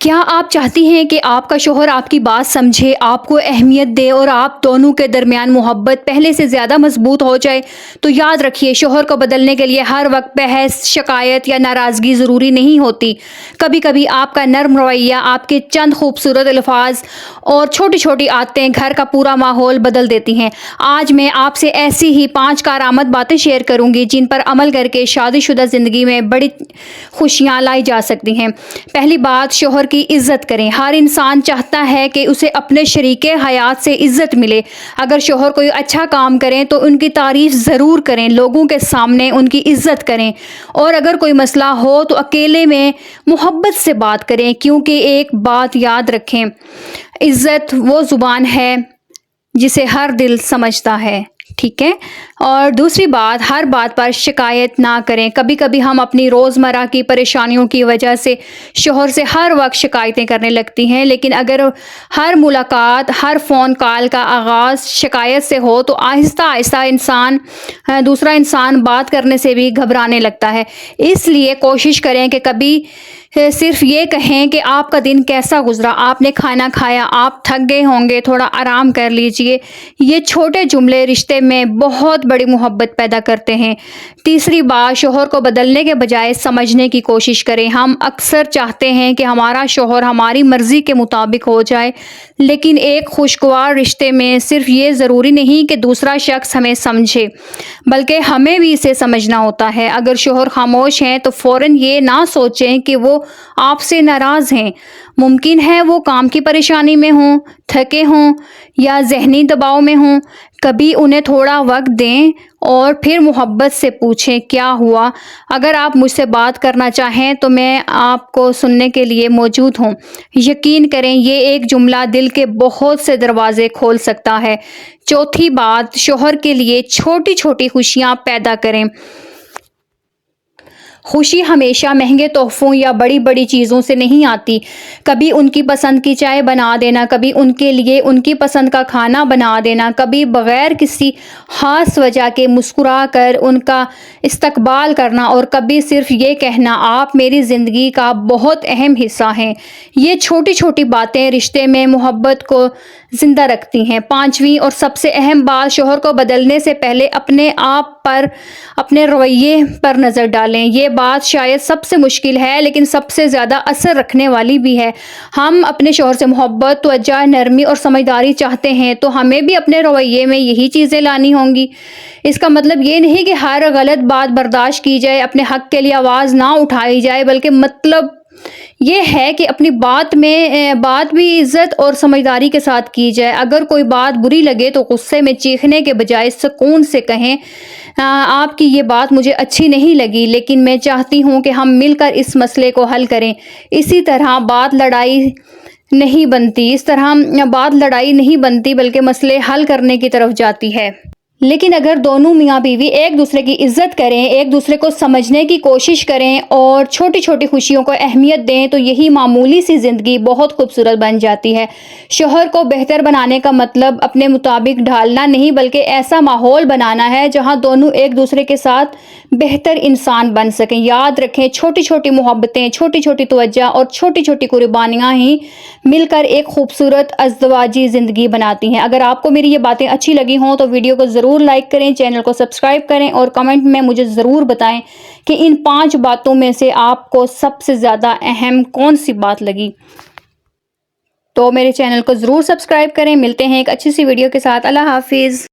کیا آپ چاہتی ہیں کہ آپ کا شوہر آپ کی بات سمجھے، آپ کو اہمیت دے اور آپ دونوں کے درمیان محبت پہلے سے زیادہ مضبوط ہو جائے؟ تو یاد رکھیے، شوہر کو بدلنے کے لیے ہر وقت بحث، شکایت یا ناراضگی ضروری نہیں ہوتی۔ کبھی کبھی آپ کا نرم رویہ، آپ کے چند خوبصورت الفاظ اور چھوٹی چھوٹی عادتیں گھر کا پورا ماحول بدل دیتی ہیں۔ آج میں آپ سے ایسی ہی 5 کارآمد باتیں شیئر کروں گی جن پر عمل کر کے شادی شدہ زندگی میں بڑی خوشیاں لائی جا سکتی ہیں۔ پہلی بات، شوہر کی عزت کریں۔ ہر انسان چاہتا ہے کہ اسے اپنے شریک حیات سے عزت ملے۔ اگر شوہر کوئی اچھا کام کریں تو ان کی تعریف ضرور کریں، لوگوں کے سامنے ان کی عزت کریں، اور اگر کوئی مسئلہ ہو تو اکیلے میں محبت سے بات کریں، کیونکہ ایک بات یاد رکھیں، عزت وہ زبان ہے جسے ہر دل سمجھتا ہے، ٹھیک ہے؟ اور دوسری بات، ہر بات پر شکایت نہ کریں۔ کبھی کبھی ہم اپنی روزمرہ کی پریشانیوں کی وجہ سے شوہر سے ہر وقت شکایتیں کرنے لگتی ہیں، لیکن اگر ہر ملاقات، ہر فون کال کا آغاز شکایت سے ہو تو آہستہ آہستہ دوسرا انسان بات کرنے سے بھی گھبرانے لگتا ہے۔ اس لیے کوشش کریں کہ کبھی صرف یہ کہیں کہ آپ کا دن کیسا گزرا، آپ نے کھانا کھایا، آپ تھک گئے ہوں گے، تھوڑا آرام کر لیجئے۔ یہ چھوٹے جملے رشتے میں بہت بڑی محبت پیدا کرتے ہیں۔ تیسری بات، شوہر کو بدلنے کے بجائے سمجھنے کی کوشش کریں۔ ہم اکثر چاہتے ہیں کہ ہمارا شوہر ہماری مرضی کے مطابق ہو جائے، لیکن ایک خوشگوار رشتے میں صرف یہ ضروری نہیں کہ دوسرا شخص ہمیں سمجھے، بلکہ ہمیں بھی اسے سمجھنا ہوتا ہے۔ اگر شوہر خاموش ہیں تو فوراً یہ نہ سوچیں کہ وہ آپ سے ناراض ہیں۔ ممکن ہے وہ کام کی پریشانی میں ہوں، تھکے ہوں یا ذہنی دباؤ میں ہوں۔ کبھی انہیں تھوڑا وقت دیں اور پھر محبت سے پوچھیں، کیا ہوا؟ اگر آپ مجھ سے بات کرنا چاہیں تو میں آپ کو سننے کے لیے موجود ہوں۔ یقین کریں، یہ ایک جملہ دل کے بہت سے دروازے کھول سکتا ہے۔ چوتھی بات، شوہر کے لیے چھوٹی چھوٹی خوشیاں پیدا کریں۔ خوشی ہمیشہ مہنگے تحفوں یا بڑی بڑی چیزوں سے نہیں آتی۔ کبھی ان کی پسند کی چائے بنا دینا، کبھی ان کے لیے ان کی پسند کا کھانا بنا دینا، کبھی بغیر کسی خاص وجہ کے مسکرا کر ان کا استقبال کرنا، اور کبھی صرف یہ کہنا، آپ میری زندگی کا بہت اہم حصہ ہیں۔ یہ چھوٹی چھوٹی باتیں رشتے میں محبت کو زندہ رکھتی ہیں۔ پانچویں اور سب سے اہم بات، شوہر کو بدلنے سے پہلے اپنے آپ پر، اپنے رویے پر نظر ڈالیں۔ یہ بات شاید سب سے مشکل ہے لیکن سب سے زیادہ اثر رکھنے والی بھی ہے۔ ہم اپنے شوہر سے محبت، توجہ، نرمی اور سمجھداری چاہتے ہیں تو ہمیں بھی اپنے رویے میں یہی چیزیں لانی ہوں گی۔ اس کا مطلب یہ نہیں کہ ہر غلط بات برداشت کی جائے، اپنے حق کے لیے آواز نہ اٹھائی جائے، بلکہ مطلب یہ ہے کہ اپنی بات بھی عزت اور سمجھداری کے ساتھ کی جائے۔ اگر کوئی بات بری لگے تو غصے میں چیخنے کے بجائے سکون سے کہیں، آپ کی یہ بات مجھے اچھی نہیں لگی، لیکن میں چاہتی ہوں کہ ہم مل کر اس مسئلے کو حل کریں۔ اسی طرح بات لڑائی نہیں بنتی بلکہ مسئلے حل کرنے کی طرف جاتی ہے۔ لیکن اگر دونوں میاں بیوی ایک دوسرے کی عزت کریں، ایک دوسرے کو سمجھنے کی کوشش کریں اور چھوٹی چھوٹی خوشیوں کو اہمیت دیں تو یہی معمولی سی زندگی بہت خوبصورت بن جاتی ہے۔ شوہر کو بہتر بنانے کا مطلب اپنے مطابق ڈھالنا نہیں، بلکہ ایسا ماحول بنانا ہے جہاں دونوں ایک دوسرے کے ساتھ بہتر انسان بن سکیں۔ یاد رکھیں، چھوٹی چھوٹی محبتیں، چھوٹی چھوٹی توجہ اور چھوٹی چھوٹی قربانیاں ہی مل کر ایک خوبصورت ازدواجی زندگی بناتی ہیں۔ اگر آپ کو میری یہ باتیں اچھی لگی ہوں تو ویڈیو کو ضرور لائک کریں، چینل کو سبسکرائب کریں اور کمنٹ میں مجھے ضرور بتائیں کہ ان 5 باتوں میں سے آپ کو سب سے زیادہ اہم کون سی بات لگی۔ تو میرے چینل کو ضرور سبسکرائب کریں۔ ملتے ہیں ایک اچھی سی ویڈیو کے ساتھ۔ اللہ حافظ۔